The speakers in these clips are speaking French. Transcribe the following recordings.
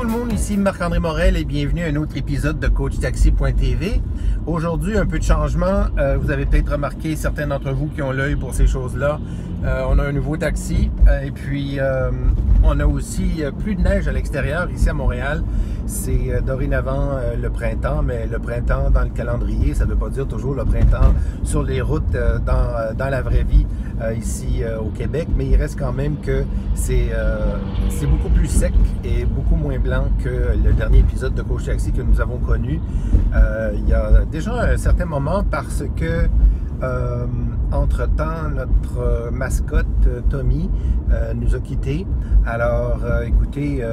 tout le monde, ici Marc-André Morel et bienvenue à un autre épisode de CoachTaxi.tv. Aujourd'hui, un peu de changement. Vous avez peut-être remarqué, certains d'entre vous qui ont l'œil pour ces choses-là. On a un nouveau taxi et puis on a aussi plus de neige à l'extérieur ici à Montréal. C'est dorénavant le printemps, mais le printemps dans le calendrier, ça ne veut pas dire toujours le printemps sur les routes dans la vraie vie ici au Québec, mais il reste quand même que c'est beaucoup plus sec et beaucoup moins blanc que le dernier épisode de Coach Taxi que nous avons connu il y a déjà un certain moment parce que entre-temps, notre mascotte, Tommy, nous a quittés. Alors, écoutez,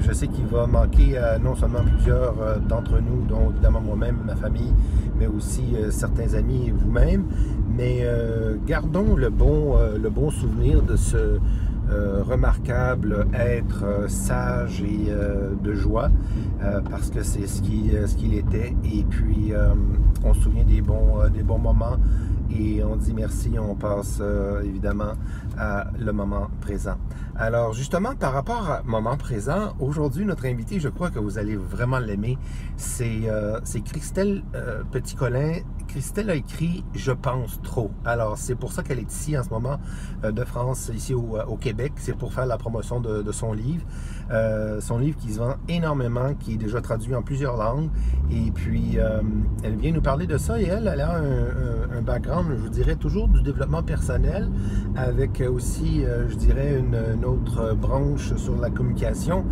je sais qu'il va manquer non seulement plusieurs d'entre nous, dont évidemment moi-même, ma famille, mais aussi certains amis et vous-même. Mais gardons le bon souvenir de ce remarquable être sage et de joie, parce que c'est ce qu'il était. Et puis, on se souvient des bons moments. Et on dit merci, on passe évidemment à le moment présent. Alors justement, par rapport à moment présent, aujourd'hui, notre invité, je crois que vous allez vraiment l'aimer, c'est Christelle Petit-Colin. Christelle a écrit « Je pense trop ». Alors, c'est pour ça qu'elle est ici en ce moment de France, ici au Québec. C'est pour faire la promotion de son livre. Son livre qui se vend énormément, qui est déjà traduit en plusieurs langues. Et puis, elle vient nous parler de ça et elle a un background, je vous dirais, toujours du développement personnel, avec aussi, je dirais, une autre branche sur la communication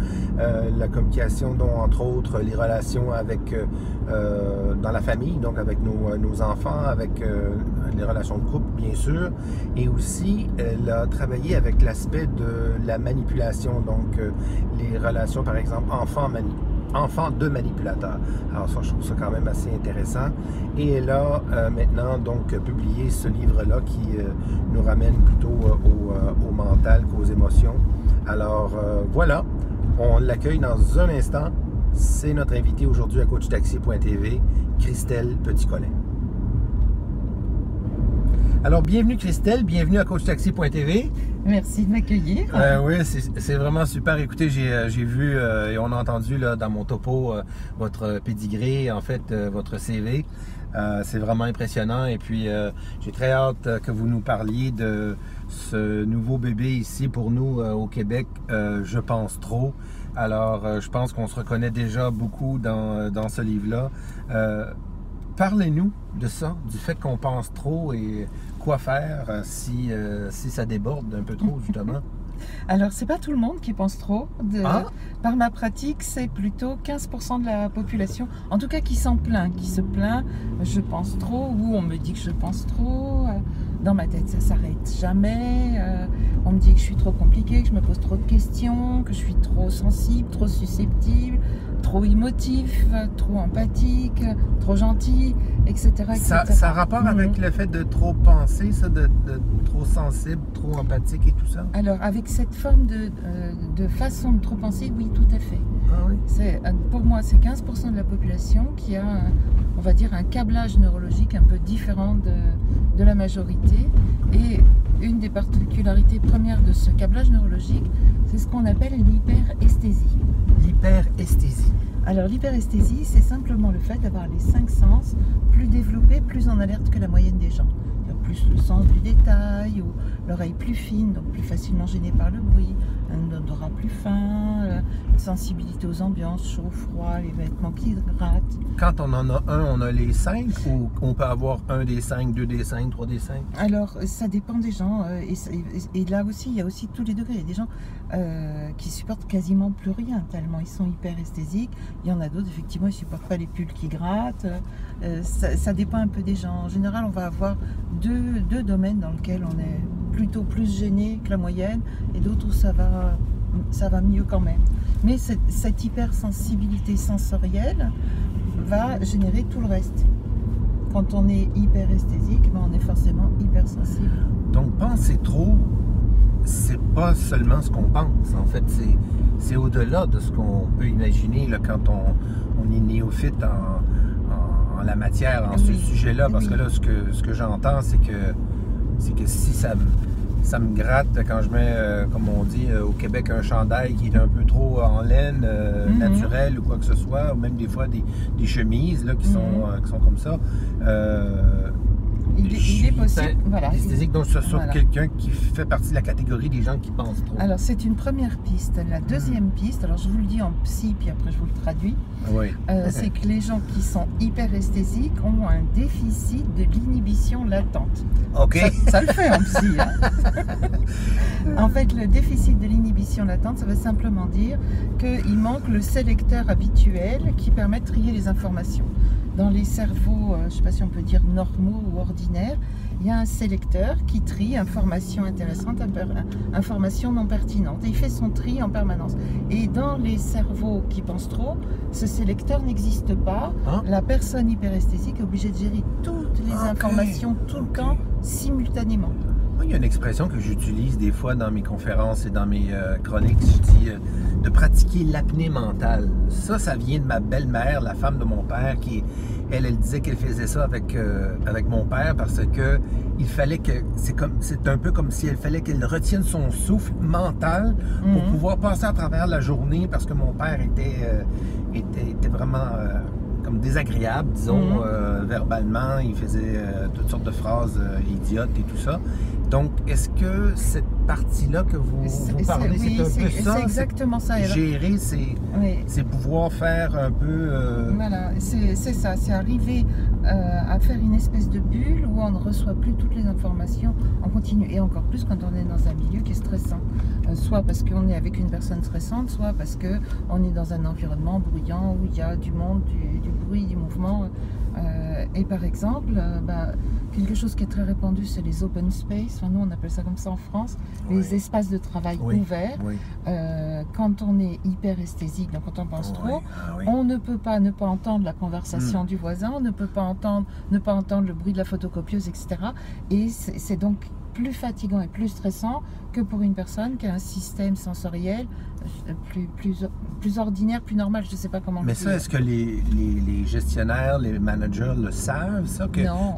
dont, entre autres, les relations avec dans la famille, donc avec nos enfants, avec les relations de couple, bien sûr, et aussi, elle a travaillé avec l'aspect de la manipulation, donc les relations, par exemple, enfants de manipulateurs. Alors ça, je trouve ça quand même assez intéressant. Et elle a maintenant donc publié ce livre-là qui nous ramène plutôt au mental qu'aux émotions. Alors voilà, on l'accueille dans un instant. C'est notre invité aujourd'hui à CoachTaxi.tv, Christelle Petit-Colin. Alors, bienvenue Christelle, bienvenue à CoachTaxi.tv. Merci de m'accueillir. Oui, c'est vraiment super. Écoutez, j'ai vu et on a entendu là, dans mon topo votre pédigré, en fait, votre CV. C'est vraiment impressionnant et puis j'ai très hâte que vous nous parliez de ce nouveau bébé ici pour nous au Québec, Je pense trop. Alors, je pense qu'on se reconnaît déjà beaucoup dans ce livre-là. Parlez-nous de ça, du fait qu'on pense trop et quoi faire si ça déborde un peu trop, justement. Alors, c'est pas tout le monde qui pense trop. Par ma pratique, c'est plutôt 15% de la population, en tout cas qui s'en plaint, qui se plaint, je pense trop, ou on me dit que je pense trop. Dans ma tête, ça s'arrête jamais. On me dit que je suis trop compliquée, que je me pose trop de questions, que je suis trop sensible, trop susceptible, trop émotif, trop empathique, trop gentil, etc. Ça a rapport avec le fait de trop penser, ça, de trop sensible, trop empathique et tout ça? Alors, avec cette forme de façon de trop penser, oui, tout à fait. Ah oui? Pour moi, c'est 15% de la population qui a, on va dire, un câblage neurologique un peu différent de la majorité. Et une des particularités premières de ce câblage neurologique, c'est ce qu'on appelle l'hyperesthésie. L'hyperesthésie. Alors l'hyperesthésie, c'est simplement le fait d'avoir les 5 sens plus développés, plus en alerte que la moyenne des gens. Il y a plus le sens du détail, ou l'oreille plus fine, donc plus facilement gênée par le bruit, un odorat plus fin, une sensibilité aux ambiances, chaud, froid, les vêtements qui grattent. Quand on en a un, on a les 5 ou on peut avoir 1 des 5, 2 des 5, 3 des 5? Alors, ça dépend des gens. Et là aussi, il y a aussi tous les degrés. Il y a des gens qui supportent quasiment plus rien, tellement ils sont hyper esthésiques. Il y en a d'autres, effectivement, ils ne supportent pas les pulls qui grattent. Ça dépend un peu des gens. En général, on va avoir deux domaines dans lesquels on est plutôt plus gêné que la moyenne et d'autres où ça va mieux quand même. Mais cette hypersensibilité sensorielle va générer tout le reste. Quand on est hyperesthésique, on est forcément hypersensible. Donc penser trop, c'est pas seulement ce qu'on pense. En fait, c'est au-delà de ce qu'on peut imaginer là, quand on est néophyte en la matière, en ce sujet-là. Parce que là, ce que j'entends, c'est que si ça me gratte quand je mets, comme on dit au Québec, un chandail qui est un peu trop en laine, naturel ou quoi que ce soit, ou même des fois des chemises là, qui sont comme ça. Il est possible, voilà. Esthésique, donc ce soit Voilà. quelqu'un qui fait partie de la catégorie des gens qui pensent trop. Alors c'est une première piste. La deuxième piste, alors je vous le dis en psy, puis après je vous le traduis, Oui. c'est que les gens qui sont hyperesthésiques ont un déficit de l'inhibition latente. OK. Ça le fait en psy. Hein. En fait, le déficit de l'inhibition latente, ça veut simplement dire qu'il manque le sélecteur habituel qui permet de trier les informations. Dans les cerveaux, je ne sais pas si on peut dire normaux ou ordinaires, il y a un sélecteur qui trie informations intéressantes, informations non pertinentes. Et il fait son tri en permanence. Et dans les cerveaux qui pensent trop, ce sélecteur n'existe pas. Hein? La personne hyperesthésique est obligée de gérer toutes les informations tout le temps, simultanément. Moi, il y a une expression que j'utilise des fois dans mes conférences et dans mes chroniques. Je dis de pratiquer l'apnée mentale. Ça vient de ma belle-mère, la femme de mon père, qui, elle disait qu'elle faisait ça avec mon père parce que il fallait que, c'est un peu comme si elle fallait qu'elle retienne son souffle mental pour pouvoir passer à travers la journée parce que mon père était vraiment comme désagréable, disons, verbalement. Il faisait toutes sortes de phrases idiotes et tout ça. Donc, est-ce que cette partie-là que vous parlez, c'est un peu ça? C'est exactement ça. Gérer, c'est pouvoir faire un peu... Voilà, c'est ça. C'est arriver à faire une espèce de bulle où on ne reçoit plus toutes les informations en continu. Et encore plus quand on est dans un milieu qui est stressant. Soit parce qu'on est avec une personne stressante, soit parce qu'on est dans un environnement bruyant où il y a du monde, du bruit, du mouvement. Et par exemple, quelque chose qui est très répandu, c'est les open space. Enfin, nous, on appelle ça comme ça en France, les espaces de travail ouverts. Oui. Quand on est hyperesthésique, donc quand on pense trop, on ne peut pas ne pas entendre la conversation du voisin, on ne peut pas ne pas entendre le bruit de la photocopieuse, etc. Et c'est donc plus fatigant et plus stressant que pour une personne qui a un système sensoriel plus ordinaire, plus normal, je ne sais pas comment le dire. Mais ça, est-ce que les gestionnaires, les managers le savent, ça? Que non.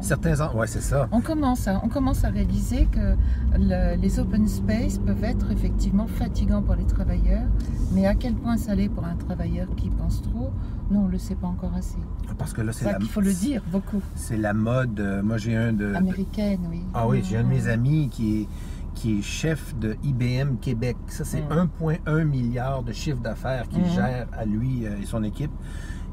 Oui, c'est ça. On commence à réaliser que les open space peuvent être effectivement fatigants pour les travailleurs, mais à quel point ça l'est pour un travailleur qui pense trop, non, on ne le sait pas encore assez. Parce que là, c'est ça qu'il faut le dire beaucoup. C'est la mode. Moi, j'ai un de... Américaine, oui. Ah oui, j'ai un de mes amis qui est chef de IBM Québec. Ça, c'est 1,1 milliard de chiffre d'affaires qu'il gère à lui et son équipe.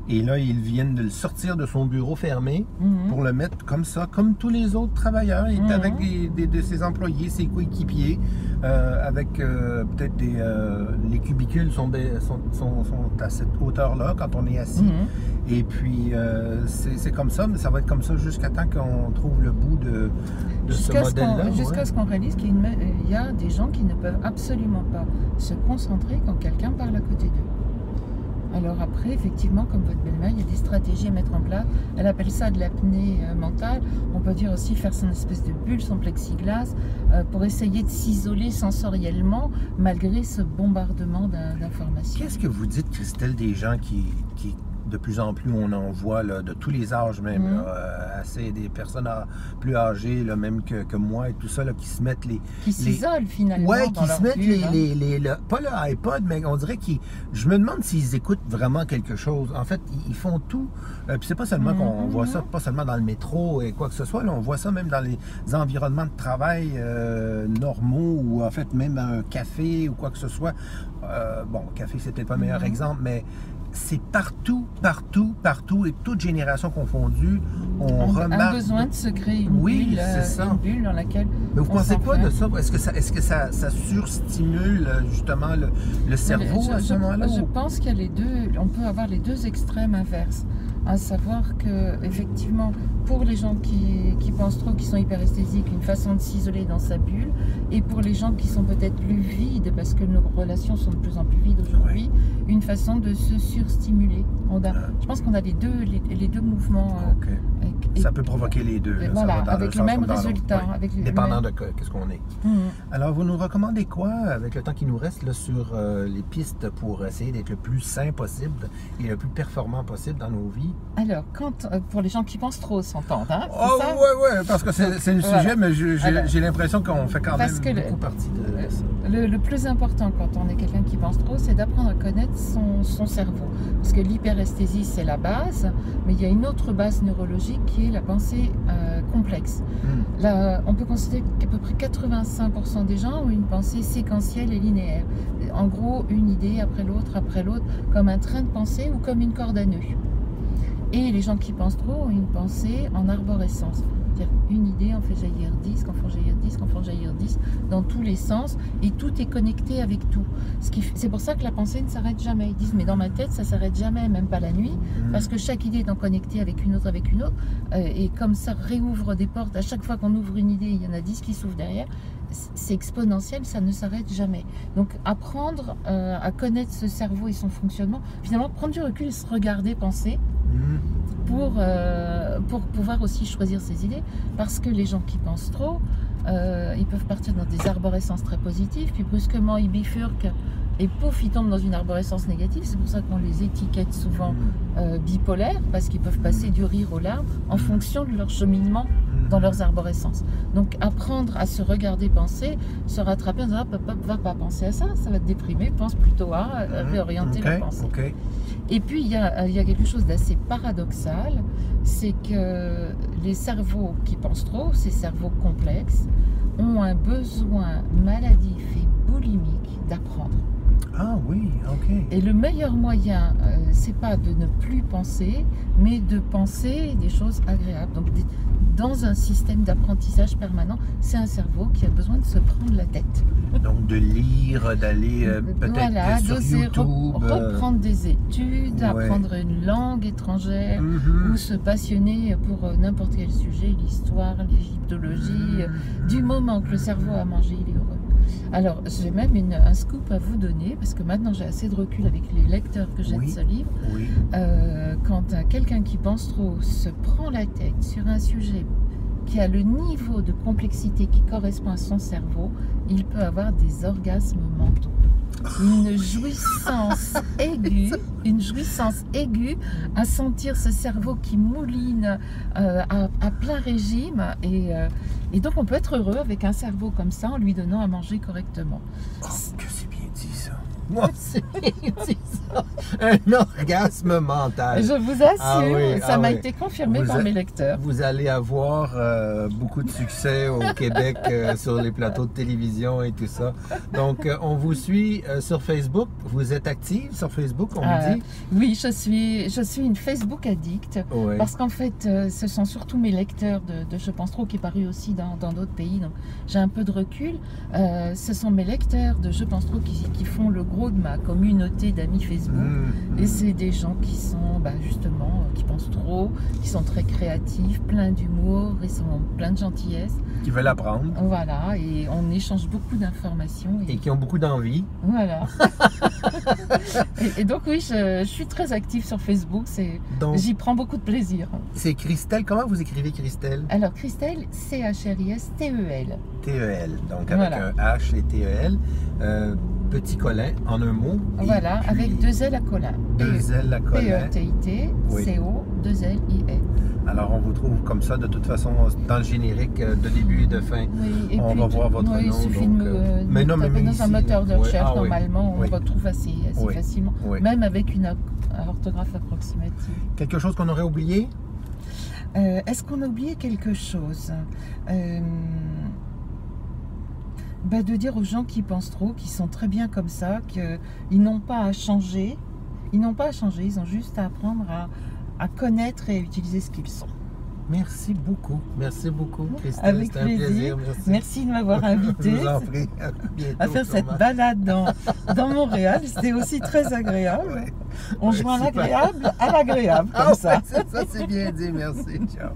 Et là, ils viennent de le sortir de son bureau fermé pour le mettre comme ça, comme tous les autres travailleurs. Il est avec de ses employés, ses coéquipiers, avec peut-être les cubicules sont à cette hauteur-là quand on est assis. Et puis, c'est comme ça, mais ça va être comme ça jusqu'à temps qu'on trouve le bout de ce modèle-là. Jusqu'à ce qu'on réalise qu'il y a des gens qui ne peuvent absolument pas se concentrer quand quelqu'un parle à côté d'eux. Alors après, effectivement, comme votre belle-mère, il y a des stratégies à mettre en place. Elle appelle ça de l'apnée mentale. On peut dire aussi faire son espèce de bulle, son plexiglas, pour essayer de s'isoler sensoriellement malgré ce bombardement d'informations. Qu'est-ce que vous dites, Christelle, des gens qui de plus en plus, on en voit là, de tous les âges même, assez des personnes plus âgées, là, même que moi et tout ça, là, qui se mettent qui s'isolent finalement. Oui, qui se mettent pas le iPod, mais on dirait je me demande s'ils écoutent vraiment quelque chose. En fait, ils font tout. Puis c'est pas seulement qu'on voit ça, pas seulement dans le métro et quoi que ce soit, là, on voit ça même dans les environnements de travail normaux ou en fait même un café ou quoi que ce soit. Bon, café, c'est peut-être pas le meilleur exemple, mais c'est partout, et toute génération confondue, on remarque... a besoin de se créer une bulle dans laquelle... Mais vous pensez quoi de ça? Est-ce que ça surstimule justement le cerveau à ce moment-là? Je pense qu'il y a les deux, on peut avoir les deux extrêmes inverses. À savoir que, effectivement, pour les gens qui pensent trop, qui sont hyperesthésiques, une façon de s'isoler dans sa bulle, et pour les gens qui sont peut-être plus vides, parce que nos relations sont de plus en plus vides aujourd'hui, une façon de se surstimuler. Je pense qu'on a les deux mouvements Ça peut provoquer les deux. Là, voilà, ça va dans avec le le même sens comme dans l'autre. résultat. Oui. Avec Dépendant de qu'est-ce qu'on est. Mhm. Alors, vous nous recommandez quoi, avec le temps qui nous reste, là, sur les pistes pour essayer d'être le plus sain possible et le plus performant possible dans nos vies? Alors, pour les gens qui pensent trop, s'entendent, hein, c'est Oh, ça? ouais, parce que c'est le Voilà. sujet, mais Alors, j'ai l'impression qu'on fait quand parce même que beaucoup partie de ça. Le plus important quand on est quelqu'un qui pense trop, c'est d'apprendre à connaître son cerveau. Parce que l'hyperesthésie, c'est la base, mais il y a une autre base neurologique qui est la pensée complexe. Là, on peut considérer qu'à peu près 85% des gens ont une pensée séquentielle et linéaire. En gros, une idée après l'autre, comme un train de pensée ou comme une corde à nœuds. Et les gens qui pensent trop ont une pensée en arborescence. C'est-à-dire une idée en fait jaillir 10, qu'en font jaillir 10, qu'en font jaillir 10, dans tous les sens, et tout est connecté avec tout. C'est pour ça que la pensée ne s'arrête jamais. Ils disent, mais dans ma tête, ça ne s'arrête jamais, même pas la nuit, parce que chaque idée est connectée avec une autre, et comme ça réouvre des portes, à chaque fois qu'on ouvre une idée, il y en a 10 qui s'ouvrent derrière, c'est exponentiel, ça ne s'arrête jamais. Donc apprendre à connaître ce cerveau et son fonctionnement, finalement prendre du recul et se regarder penser, pour pouvoir aussi choisir ses idées, parce que les gens qui pensent trop, ils peuvent partir dans des arborescences très positives, puis brusquement ils bifurquent et pouf, ils tombent dans une arborescence négative. C'est pour ça qu'on les étiquette souvent bipolaires, parce qu'ils peuvent passer du rire aux larmes en fonction de leur cheminement dans leurs arborescences. Donc apprendre à se regarder penser, se rattraper en disant va pas penser à ça, ça va te déprimer, pense plutôt à réorienter la pensée. Et puis il y a quelque chose d'assez paradoxal, c'est que les cerveaux qui pensent trop, ces cerveaux complexes, ont un besoin maladif et boulimique d'apprendre. Ah oui, ok. Et le meilleur moyen, c'est pas de ne plus penser, mais de penser des choses agréables. Donc dans un système d'apprentissage permanent, c'est un cerveau qui a besoin de se prendre la tête. Donc de lire, d'aller peut-être sur YouTube. Reprendre des études, apprendre une langue étrangère, ou se passionner pour n'importe quel sujet, l'histoire, l'égyptologie. Du moment que le cerveau a mangé, il est heureux. Alors, j'ai même un scoop à vous donner, parce que maintenant j'ai assez de recul avec les lecteurs que j'ai de ce livre. Quand quelqu'un qui pense trop se prend la tête sur un sujet qui a le niveau de complexité qui correspond à son cerveau, il peut avoir des orgasmes mentaux. Une jouissance aiguë à sentir ce cerveau qui mouline à plein régime, et donc on peut être heureux avec un cerveau comme ça en lui donnant à manger correctement. Oh, que c'est bien dit ça. Moi, c'est bien dit ça. Un orgasme mental. Je vous assure, ça m'a été confirmé par mes lecteurs. Vous allez avoir beaucoup de succès au Québec sur les plateaux de télévision et tout ça. Donc, on vous suit sur Facebook. Vous êtes active sur Facebook, on me dit? Oui, je suis une Facebook addict. Parce qu'en fait, ce sont surtout mes lecteurs de Je pense trop, qui est paru aussi dans d'autres pays. Donc, j'ai un peu de recul. Ce sont mes lecteurs de Je pense trop qui font le gros de ma communauté d'amis Facebook. Et c'est des gens qui sont justement, qui pensent trop, qui sont très créatifs, pleins d'humour, ils sont pleins de gentillesse. Qui veulent apprendre. Voilà, et on échange beaucoup d'informations. Et qui ont beaucoup d'envie. Voilà. et donc oui, je suis très active sur Facebook, j'y prends beaucoup de plaisir. C'est Christelle, comment vous écrivez Christelle? Alors Christelle, C-H-R-I-S-T-E-L. T-E-L, donc avec un H et T-E-L. Petit Colin, en un mot. Voilà, puis, avec deux L à Colin. Deux L à Colin. P-E-T-I-T, C-O, deux L-I-N. Alors, on vous trouve comme ça, de toute façon, dans le générique de début et de fin. Et on va voir votre nom. Il suffit de taper dans un moteur de recherche, normalement, on retrouve assez facilement. Même avec une orthographe approximative. Quelque chose qu'on aurait oublié? Est-ce qu'on a oublié quelque chose? De dire aux gens qui pensent trop, qui sont très bien comme ça, qu'ils n'ont pas à changer. Ils n'ont pas à changer, ils ont juste à apprendre à connaître et à utiliser ce qu'ils sont. Merci beaucoup, Christelle. Avec plaisir. Merci de m'avoir invité. Je vous en prie. À faire cette balade dans Montréal. C'était aussi très agréable. On joint l'agréable à l'agréable, comme ça. Ça c'est bien dit, merci. Ciao.